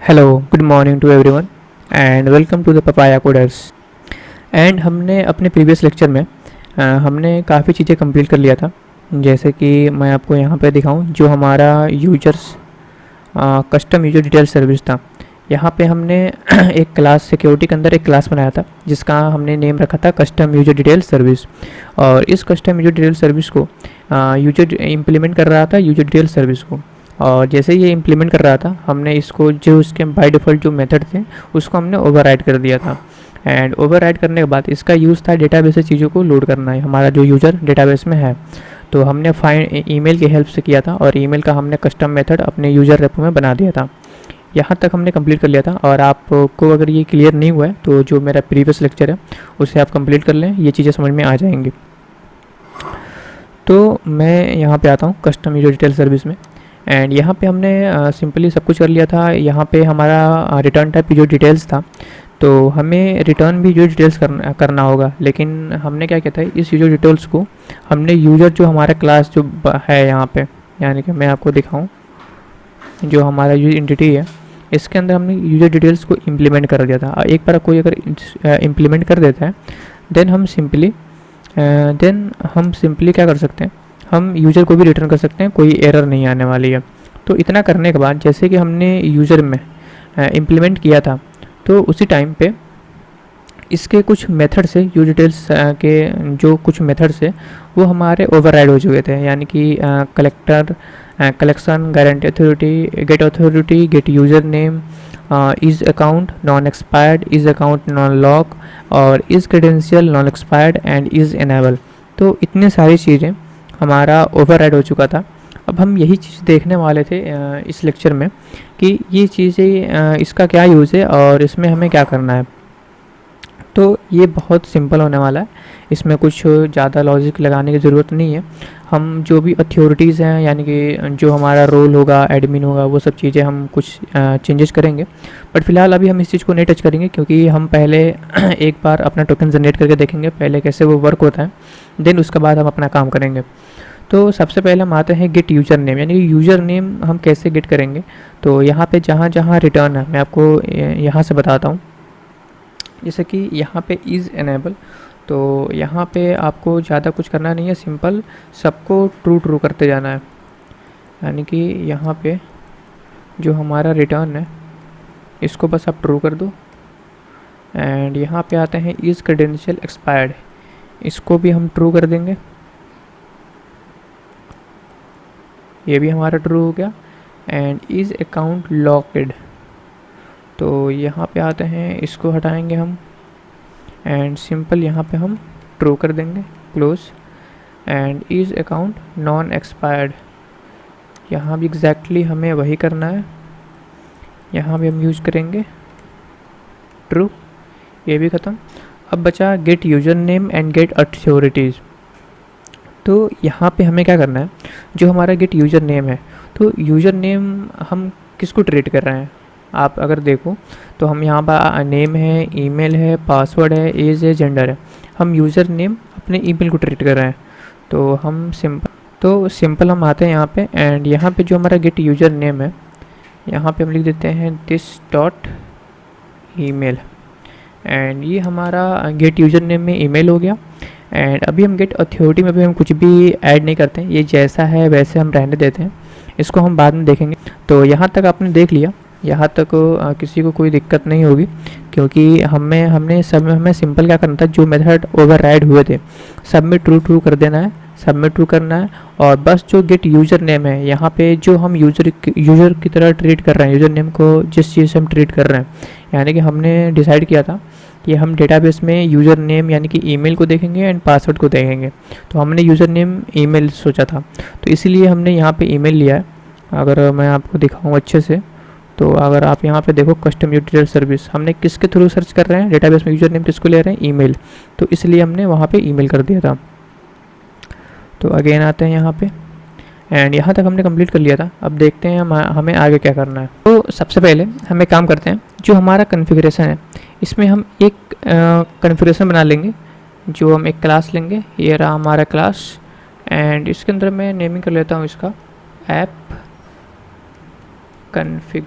Hello, good morning to everyone and welcome to the papaya coders. And हमने अपने previous lecture में हमने काफ़ी चीज़ें कंप्लीट कर लिया था। जैसे कि मैं आपको यहाँ पे दिखाऊं, जो हमारा users custom user detail service था। यहाँ पे हमने एक क्लास सिक्योरिटी के अंदर एक क्लास बनाया था जिसका हमने नेम रखा था कस्टम यूजर डिटेल सर्विस। और इस कस्टम यूजर डिटेल सर्विस को यूजर इम्प्लीमेंट कर रहा था यूजर डिटेल सर्विस को। और जैसे ये इम्प्लीमेंट कर रहा था, हमने इसको जो उसके बाय डिफ़ॉल्ट जो मेथड थे उसको हमने ओवरराइड कर दिया था। एंड ओवरराइड करने के बाद इसका यूज़ था डेटाबेस से चीज़ों को लोड करना है, हमारा जो यूज़र डेटाबेस में है। तो हमने फाइंड ईमेल की हेल्प से किया था और ईमेल का हमने कस्टम मेथड अपने यूज़र रेपो में बना दिया था। यहाँ तक हमने कंप्लीट कर लिया था। और आपको अगर ये क्लियर नहीं हुआ है तो जो मेरा प्रीवियस लेक्चर है उसे आप कंप्लीट कर लें, ये चीज़ें समझ में आ जाएंगी। तो मैं यहाँ पे आता हूँ कस्टम यूजर डिटेल सर्विस में। एंड यहाँ पे हमने सिंपली सब कुछ कर लिया था। यहाँ पे हमारा रिटर्न टाइप जो डिटेल्स था, तो हमें रिटर्न भी जो डिटेल्स करना होगा। लेकिन हमने क्या किया था, इस यूजर डिटेल्स को हमने यूजर जो हमारा क्लास जो है यहाँ पे, यानी कि मैं आपको दिखाऊँ, जो हमारा यूजर एंटिटी है इसके अंदर हमने यूजर डिटेल्स को इम्प्लीमेंट कर दिया था। एक बार कोई अगर इम्प्लीमेंट कर देता है देन हम सिंपली क्या कर सकते हैं, हम यूज़र को भी रिटर्न कर सकते हैं, कोई एरर नहीं आने वाली है। तो इतना करने के बाद जैसे कि हमने यूज़र में इम्प्लीमेंट किया था, तो उसी टाइम पे इसके कुछ मेथड से यूजर डिटेल्स के जो कुछ मेथड्स है वो हमारे ओवरराइड हो चुके थे। यानी कि collection, guarantee authority, get user name, is account non expired, is account non lock, और is credential non expired and is enable. तो इतनी सारी चीज़ें हमारा ओवरराइड हो चुका था। अब हम यही चीज़ देखने वाले थे इस लेक्चर में कि ये चीज़ें इसका क्या यूज़ है और इसमें हमें क्या करना है। तो ये बहुत सिंपल होने वाला है, इसमें कुछ ज़्यादा लॉजिक लगाने की ज़रूरत नहीं है। हम जो भी अथॉरिटीज़ हैं, यानी कि जो हमारा रोल होगा, एडमिन होगा, वो सब चीज़ें हम कुछ चेंजेस करेंगे। बट फिलहाल अभी हम इस चीज़ को नहीं टच करेंगे, क्योंकि हम पहले एक बार अपना टोकन जनरेट करके देखेंगे पहले कैसे वो वर्क होता है, देन उसके बाद हम अपना काम करेंगे। तो सबसे पहले हम आते हैं गेट यूज़र नेम, यानी कि यूज़र नेम हम कैसे गेट करेंगे। तो यहाँ पे जहाँ जहाँ रिटर्न है मैं आपको यहाँ से बताता हूँ। जैसे कि यहाँ पे इज़ एनेबल, तो यहाँ पे आपको ज़्यादा कुछ करना नहीं है, सिंपल सबको ट्रू ट्रू करते जाना है। यानी कि यहाँ पे जो हमारा रिटर्न है इसको बस आप ट्रू कर दो। एंड यहाँ पे आते हैं इज़ क्रेडेंशियल एक्सपायर्ड, इसको भी हम ट्रू कर देंगे, ये भी हमारा ट्रू हो गया। एंड इज़ अकाउंट लॉक्ड, तो यहाँ पे आते हैं, इसको हटाएंगे हम एंड सिंपल यहाँ पे हम ट्रू कर देंगे, close. And is account non expired, यहाँ भी एग्जैक्टली हमें वही करना है, यहाँ भी हम यूज़ करेंगे ट्रू, ये भी ख़त्म। अब बचा get user name and get authorities. तो यहाँ पे हमें क्या करना है, जो हमारा गेट यूज़र नेम है, तो यूज़र नेम हम किसको ट्रीट कर रहे हैं, आप अगर देखो तो हम यहाँ पर नेम है, ईमेल है, पासवर्ड है, एज है, जेंडर है, हम यूज़र नेम अपने ईमेल को ट्रीट कर रहे हैं। तो हम सिंपल हम आते हैं यहाँ पे। एंड यहाँ पे जो हमारा गेट यूज़र नेम है, यहाँ पे हम लिख देते हैं दिस डॉट ईमेल। एंड ये हमारा गेट यूज़र नेम में ईमेल हो गया। एंड अभी हम गेट अथॉरिटी में भी हम कुछ भी ऐड नहीं करते हैं, ये जैसा है वैसे हम रहने देते हैं, इसको हम बाद में देखेंगे। तो यहाँ तक आपने देख लिया, यहाँ तक किसी को कोई दिक्कत नहीं होगी, क्योंकि हमें सिंपल क्या करना था, जो मेथड ओवरराइड हुए थे सब में ट्रू ट्रू कर देना है, सब में ट्रू करना है। और बस जो गेट यूज़र नेम है, यहाँ पे जो हम यूज़र की तरह ट्रीट कर रहे हैं, यूज़र नेम को जिस चीज़ से हम ट्रीट कर रहे हैं, यानी कि हमने डिसाइड किया था कि हम डेटाबेस में यूज़र नेम यानी कि ईमेल को देखेंगे एंड पासवर्ड को देखेंगे। तो हमने यूज़र नेम ईमेल सोचा था, तो इसीलिए हमने यहाँ पे ईमेल लिया है। अगर मैं आपको दिखाऊँ अच्छे से, तो अगर आप यहाँ पे देखो कस्टम यूजर डिटेल सर्विस, हमने किसके थ्रू सर्च कर रहे हैं, डेटाबेस में यूज़र नेम किसको ले रहे हैं, ईमेल, तो इसलिए हमने वहाँ पे ईमेल कर दिया था। तो अगेन आते हैं यहाँ पे। एंड यहाँ तक हमने कंप्लीट कर लिया था। अब देखते हैं हमें आगे क्या करना है। तो सबसे पहले हम एक काम करते हैं, जो हमारा कॉन्फ़िगरेशन है इसमें हम एक कॉन्फ़िगरेशन बना लेंगे, जो हम एक क्लास लेंगे, ये रहा हमारा क्लास। एंड इसके अंदर मैं नेमिंग कर लेता हूँ इसका ऐप कॉन्फ़िग,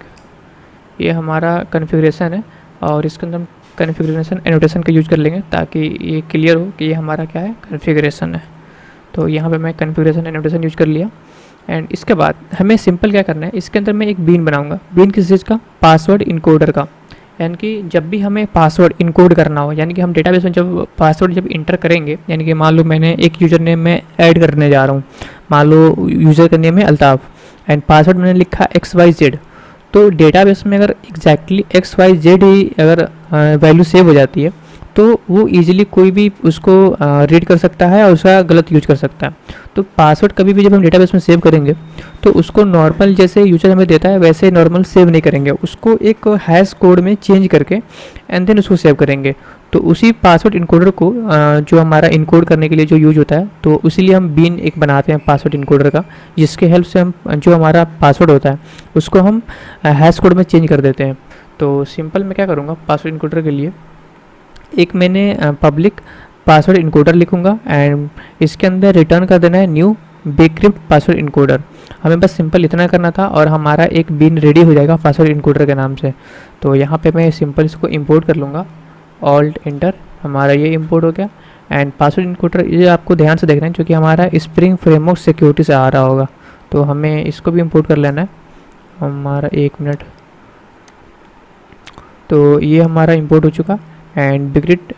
ये हमारा कॉन्फ़िगरेशन है और इसके अंदर हम कॉन्फ़िगरेशन एनोटेशन का यूज कर लेंगे ताकि ये क्लियर हो कि ये हमारा क्या है, कॉन्फ़िगरेशन है। तो यहाँ पे मैं कॉन्फ़िगरेशन एनोटेशन यूज कर लिया। एंड इसके बाद हमें सिंपल क्या करना है, इसके अंदर मैं एक बीन बनाऊंगा। बीन किस चीज़ का, पासवर्ड इनकोडर का। यानी कि जब भी हमें पासवर्ड इनकोड करना हो, यानी कि हम डेटाबेस में जब पासवर्ड जब इंटर करेंगे, यानी कि मान लो मैंने एक यूज़र नेम में ऐड करने जा रहा हूँ, मान लो यूज़र का नेम है अल्ताफ़ एंड पासवर्ड मैंने लिखा XYZ, तो डेटाबेस में अगर एग्जैक्टली XYZ ही अगर वैल्यू सेव हो जाती है तो वो इजीली कोई भी उसको रीड कर सकता है और उसका गलत यूज कर सकता है। तो पासवर्ड कभी भी जब हम डेटाबेस में सेव करेंगे तो उसको नॉर्मल जैसे यूजर हमें देता है वैसे नॉर्मल सेव नहीं करेंगे, उसको एक हैश कोड में चेंज करके एंड देन उसको सेव करेंगे। तो उसी पासवर्ड इनकोडर को जो हमारा इनकोड करने के लिए जो यूज होता है, तो इसीलिए हम बीन एक बनाते हैं पासवर्ड इनकोडर का, जिसके हेल्प से हम जो हमारा पासवर्ड होता है उसको हम हैश कोड में चेंज कर देते हैं। तो सिंपल मैं क्या करूँगा, पासवर्ड इनकोडर के लिए एक मैंने पब्लिक पासवर्ड इनकोडर लिखूंगा एंड इसके अंदर रिटर्न कर देना है न्यू बिक्रिप्ट पासवर्ड इनकोडर। हमें बस सिंपल इतना करना था और हमारा एक बीन रेडी हो जाएगा पासवर्ड इनकोडर के नाम से। तो यहाँ पे मैं सिंपल इसको इंपोर्ट कर लूँगा, ऑल्ट एंटर, हमारा ये इंपोर्ट हो गया। एंड पासवर्ड इनकोडर ये आपको ध्यान से देखना है क्योंकि हमारा स्प्रिंग फ्रेमवर्क सिक्योरिटी से आ रहा होगा, तो हमें इसको भी इंपोर्ट कर लेना है। हमारा 1 मिनट, तो ये हमारा इंपोर्ट हो चुका। एंड बिक्रिप्ट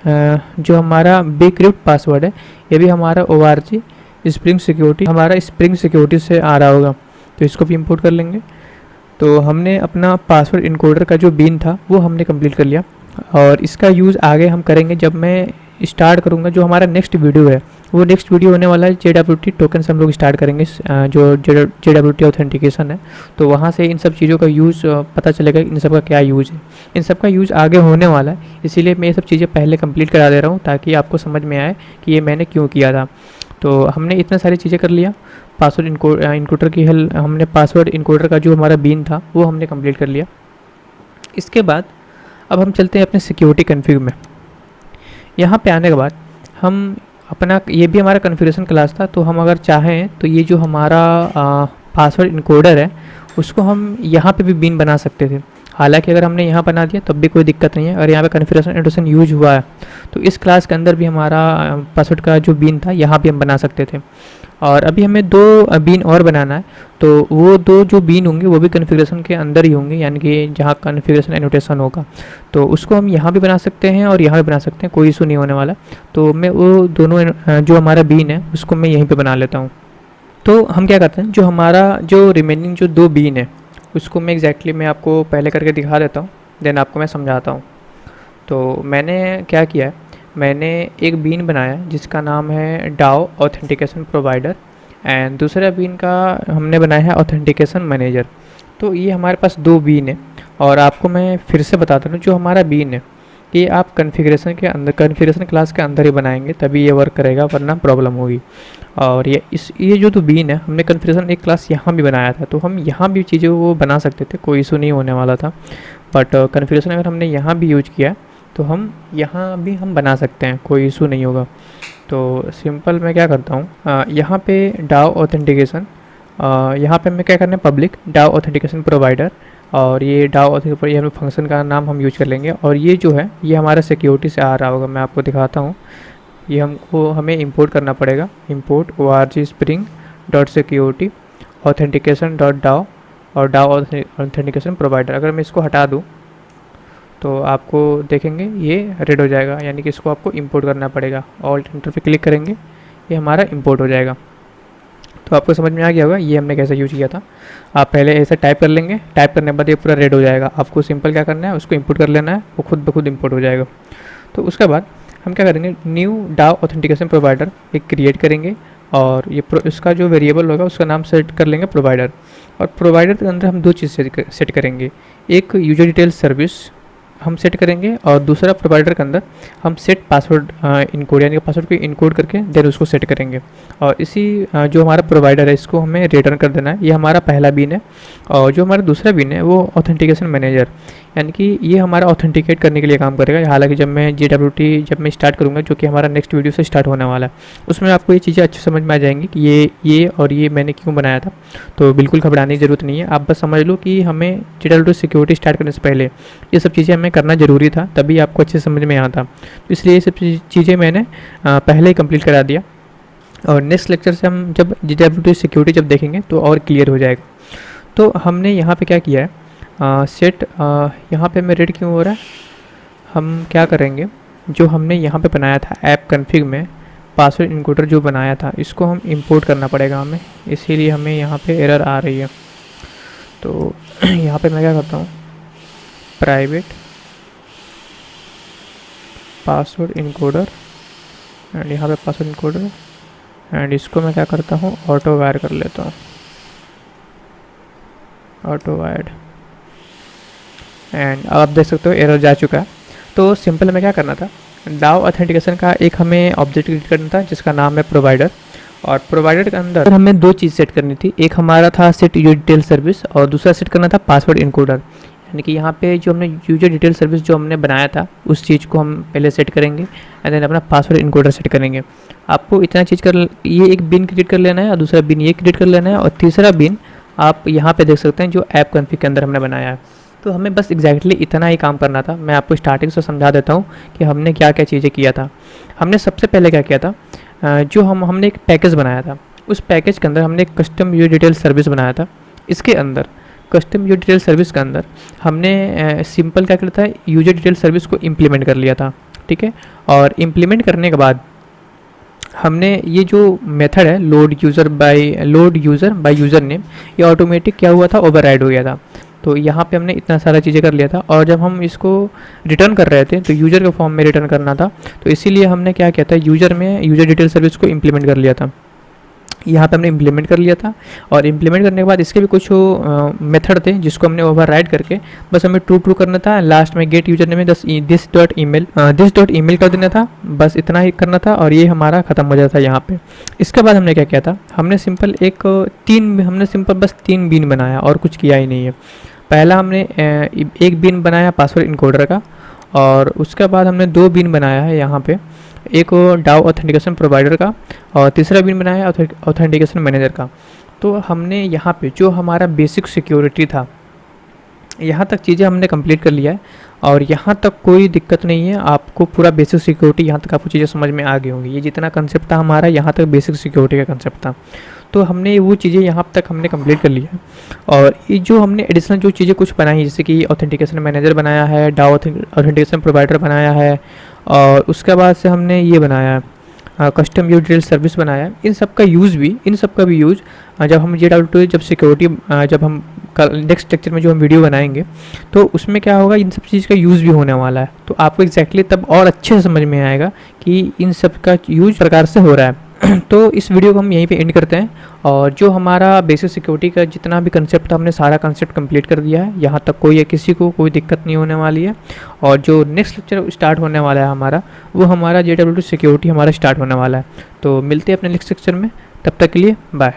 जो हमारा बिक्रिप्ट पासवर्ड है ये भी हमारा ORG स्प्रिंग सिक्योरिटी, हमारा स्प्रिंग सिक्योरिटी से आ रहा होगा, तो इसको भी इंपोर्ट कर लेंगे। तो हमने अपना पासवर्ड इनकोडर का जो बीन था वो हमने कंप्लीट कर लिया और इसका यूज़ आगे हम करेंगे जब मैं स्टार्ट करूँगा। जो हमारा नेक्स्ट वीडियो है वो नेक्स्ट वीडियो होने वाला है JWT टोकन से हम लोग स्टार्ट करेंगे, जो JWT ऑथेंटिकेशन है। तो वहाँ से इन सब चीज़ों का यूज़ पता चलेगा, इन सब का क्या यूज़ है, इन सब का यूज़ आगे होने वाला है। इसीलिए मैं ये सब चीज़ें पहले कंप्लीट करा दे रहा हूँ ताकि आपको समझ में आए कि ये मैंने क्यों किया था। तो हमने इतना सारी चीज़ें कर लिया, पासवर्ड इनकोडर की हेल्प, हमने पासवर्ड इनकोडर का जो हमारा बीन था वो हमने कंप्लीट कर लिया। इसके बाद अब हम चलते हैं अपने सिक्योरिटी कन्फिग में। यहाँ पे आने के बाद हम अपना, ये भी हमारा कॉन्फ़िगरेशन क्लास था, तो हम अगर चाहें तो ये जो हमारा पासवर्ड इनकोडर है उसको हम यहाँ पे भी बीन बना सकते थे। हालांकि अगर हमने यहाँ बना दिया तब भी कोई दिक्कत नहीं है। अगर यहाँ पे कॉन्फ़िगरेशन एनोटेशन यूज हुआ है तो इस क्लास के अंदर भी हमारा पासवर्ड का जो बीन था यहाँ भी हम बना सकते थे। और अभी हमें 2 बीन और बनाना है, तो वो 2 जो बीन होंगे वो भी कॉन्फ़िगरेशन के अंदर ही होंगे, यानी कि जहाँ कॉन्फ़िगरेशन एनोटेशन होगा तो उसको हम यहाँ भी बना सकते हैं और यहाँ भी बना सकते हैं, कोई इशू नहीं होने वाला। तो मैं वो दोनों जो हमारा बीन है उसको मैं यहीं पर बना लेता हूँ। तो हम क्या करते हैं, जो हमारा जो रिमेनिंग जो 2 बीन है उसको मैं एग्जैक्टली मैं आपको पहले करके दिखा देता हूँ, देन आपको मैं समझाता हूँ। तो मैंने क्या किया है, मैंने एक बीन बनाया जिसका नाम है डाओ ऑथेंटिकेशन प्रोवाइडर एंड दूसरा बीन का हमने बनाया है ऑथेंटिकेशन मैनेजर। तो ये हमारे पास 2 बीन है और आपको मैं फिर से बताता हूँ, जो हमारा बीन है ये आप कॉन्फ़िगरेशन के अंदर, कॉन्फ़िगरेशन क्लास के अंदर ही बनाएंगे तभी ये वर्क करेगा, वरना प्रॉब्लम होगी। और ये जो 2 बीन है हमने कॉन्फ़िगरेशन एक क्लास यहाँ भी बनाया था, तो हम यहाँ भी चीज़ें वो बना सकते थे, कोई इशू नहीं होने वाला था। बट कॉन्फ़िगरेशन अगर हमने यहाँ भी यूज किया तो हम यहाँ भी हम बना सकते हैं, कोई इशू नहीं होगा। तो सिंपल मैं क्या करता हूँ, यहाँ पे डाओ ऑथेंटिकेशन, यहाँ पे मैं क्या करना है, पब्लिक डाओ ऑथेंटिकेशन प्रोवाइडर, और ये डाओ ऑथेंटिकेशन, ये फंक्शन का नाम हम यूज कर लेंगे। और ये जो है ये हमारा सिक्योरिटी से आ रहा होगा, मैं आपको दिखाता हूँ। ये हमें इंपोर्ट करना पड़ेगा, import org spring dot security authentication dot DAO और डाओ ऑथेंटिकेशन प्रोवाइडर। अगर मैं इसको हटा दूँ तो आपको देखेंगे ये रेड हो जाएगा, यानी कि इसको आपको इंपोर्ट करना पड़ेगा। ऑल्ट एंटर पे क्लिक करेंगे, ये हमारा इंपोर्ट हो जाएगा। तो आपको समझ में आ गया होगा ये हमने कैसे यूज किया था। आप पहले ऐसे टाइप कर लेंगे, टाइप करने के बाद ये पूरा रेड हो जाएगा। आपको सिंपल क्या करना है, उसको इंपोर्ट कर लेना है, वो खुद ब खुद इंपोर्ट हो जाएगा। तो उसके बाद हम क्या करेंगे, न्यू डाओ ऑथेंटिकेशन प्रोवाइडर एक क्रिएट करेंगे और ये इसका जो वेरिएबल होगा उसका नाम सेट कर लेंगे प्रोवाइडर। और प्रोवाइडर के अंदर हम 2 चीज़ सेट करेंगे, एक यूजर डिटेल सर्विस हम सेट करेंगे और दूसरा प्रोवाइडर के अंदर हम सेट पासवर्ड इनकोड, यानी कि पासवर्ड को इनकोड करके देन उसको सेट करेंगे। और इसी जो हमारा प्रोवाइडर है इसको हमें रिटर्न कर देना है। ये हमारा पहला बीन है। और जो हमारा दूसरा बीन है वो ऑथेंटिकेशन मैनेजर, यानी कि ये हमारा ऑथेंटिकेट करने के लिए काम करेगा। हालांकि जब मैं जब मैं स्टार्ट करूँगा, जो कि हमारा नेक्स्ट वीडियो से स्टार्ट होने वाला है, उसमें आपको ये चीज़ें अच्छे समझ में आ जाएंगी कि ये और ये मैंने क्यों बनाया था। तो बिल्कुल घबराने की ज़रूरत नहीं है, आप बस समझ लो कि हमें JWT सिक्योरिटी स्टार्ट करने से पहले ये सब चीज़ें हमें करना ज़रूरी था, तभी आपको अच्छे समझ में आता। तो इसलिए ये सब चीज़ें मैंने पहले ही कंप्लीट करा दिया, और नेक्स्ट लेक्चर से हम जब JWT सिक्योरिटी जब देखेंगे तो और क्लियर हो जाएगा। तो हमने यहाँ पे क्या किया है, सेट यहाँ पे मैं रेड क्यों हो रहा है, हम क्या करेंगे, जो हमने यहाँ पे बनाया था ऐप कॉन्फ़िग में पासवर्ड इनकोडर जो बनाया था, इसको हम इंपोर्ट करना पड़ेगा हमें, इसीलिए हमें यहाँ पे एरर आ रही है। तो यहाँ पे मैं क्या करता हूँ, प्राइवेट पासवर्ड इनकोडर, एंड यहाँ पे पासवर्ड इनकोडर, एंड इसको मैं क्या करता हूँ, ऑटो वायर कर लेता हूँ, ऑटो वायर्ड, एंड अब आप देख सकते हो एरर जा चुका है। तो सिंपल हमें क्या करना था, डाउ ऑथेंटिकेशन का एक हमें ऑब्जेक्ट क्रिएट करना था जिसका नाम है प्रोवाइडर, और प्रोवाइडर के अंदर हमें दो चीज़ सेट करनी थी, एक हमारा था सेट यूजर डिटेल सर्विस और दूसरा सेट करना था पासवर्ड इनकोडर। यानी कि यहाँ पे जो हमने यूजर डिटेल सर्विस जो हमने बनाया था उस चीज़ को हम पहले सेट करेंगे, एंड देन अपना पासवर्ड इनकोडर सेट करेंगे। आपको इतना चीज़ कर, ये एक बिन क्रिएट कर लेना है और दूसरा बिन ये क्रिएट कर लेना है, और तीसरा बिन आप यहाँ पे देख सकते हैं जो ऐप कॉन्फ़िग के अंदर हमने बनाया है। तो हमें बस एग्जैक्टली इतना ही काम करना था। मैं आपको स्टार्टिंग से समझा देता हूँ कि हमने क्या क्या चीज़ें किया था। हमने सबसे पहले क्या किया था, जो हमने एक पैकेज बनाया था, उस पैकेज के अंदर हमने एक कस्टम यूजर डिटेल सर्विस बनाया था। इसके अंदर कस्टम यूजर डिटेल सर्विस के अंदर हमने सिंपल क्या किया था, यूजर डिटेल सर्विस को इम्प्लीमेंट कर लिया था, ठीक है। और इम्प्लीमेंट करने के बाद हमने ये जो मेथड है load user by user name, ये ऑटोमेटिक क्या हुआ था, ओवरराइड हो गया था। तो यहाँ पे हमने इतना सारा चीज़ें कर लिया था, और जब हम इसको रिटर्न कर रहे थे तो यूज़र के फॉर्म में रिटर्न करना था, तो इसीलिए हमने क्या किया था, यूज़र डिटेल सर्विस को इम्प्लीमेंट कर लिया था। यहाँ पे हमने इम्प्लीमेंट कर लिया था, और इम्प्लीमेंट करने के बाद इसके भी कुछ मेथड थे जिसको हमने ओवरराइड करके बस हमें ट्रू करना था। लास्ट में गेट यूजर नेम में दिस डॉट ईमेल कर देना था, बस इतना ही करना था, और ये हमारा ख़त्म हो जाता था यहाँ पे। इसके बाद हमने क्या किया था, हमने सिंपल बस तीन बीन बनाया और कुछ किया ही नहीं है। पहला हमने एक बीन बनाया पासवर्ड इनकोडर का, और उसके बाद हमने दो बीन बनाया है यहाँ पे, एक डाउ ऑथेंटिकेशन प्रोवाइडर का, और तीसरा बीन बनाया है ऑथेंटिकेशन मैनेजर का। तो हमने यहाँ पे जो हमारा बेसिक सिक्योरिटी था, यहाँ तक चीज़ें हमने कंप्लीट कर लिया है, और यहाँ तक कोई दिक्कत नहीं है। आपको पूरा बेसिक सिक्योरिटी यहाँ तक आपको चीज़ें समझ में आ गई होंगी। ये जितना कंसेप्ट था हमारा, यहाँ तक बेसिक सिक्योरिटी का कंसेप्ट था। तो हमने वो चीज़ें यहाँ तक हमने कंप्लीट कर लिया है, और ये जो हमने एडिशनल जो चीज़ें कुछ बनाई, जैसे कि ऑथेंटिकेशन मैनेजर बनाया है, डाउ ऑथेंटिकेशन प्रोवाइडर बनाया है, और उसके बाद से हमने ये बनाया कस्टम यूजर डिटेल सर्विस बनाया है। इन सब का भी यूज़ जब हम JWT जब सिक्योरिटी जब हम नेक्स्ट लेक्चर में जो हम वीडियो बनाएंगे तो उसमें क्या होगा, इन सब चीज़ का यूज़ भी होने वाला है। तो आपको एग्जैक्टली तब और अच्छे से समझ में आएगा कि इन सब का यूज प्रकार से हो रहा है। तो इस वीडियो को हम यहीं पे एंड करते हैं, और जो हमारा बेसिक सिक्योरिटी का जितना भी कंसेप्ट था हमने सारा कंसेप्ट कंप्लीट कर दिया है। यहाँ तक किसी को कोई दिक्कत नहीं होने वाली है, और जो नेक्स्ट लेक्चर स्टार्ट होने वाला है हमारा, वो हमारा JWT सिक्योरिटी हमारा स्टार्ट होने वाला है। तो मिलते हैं अपने नेक्स्ट लेक्चर में, तब तक के लिए बाय।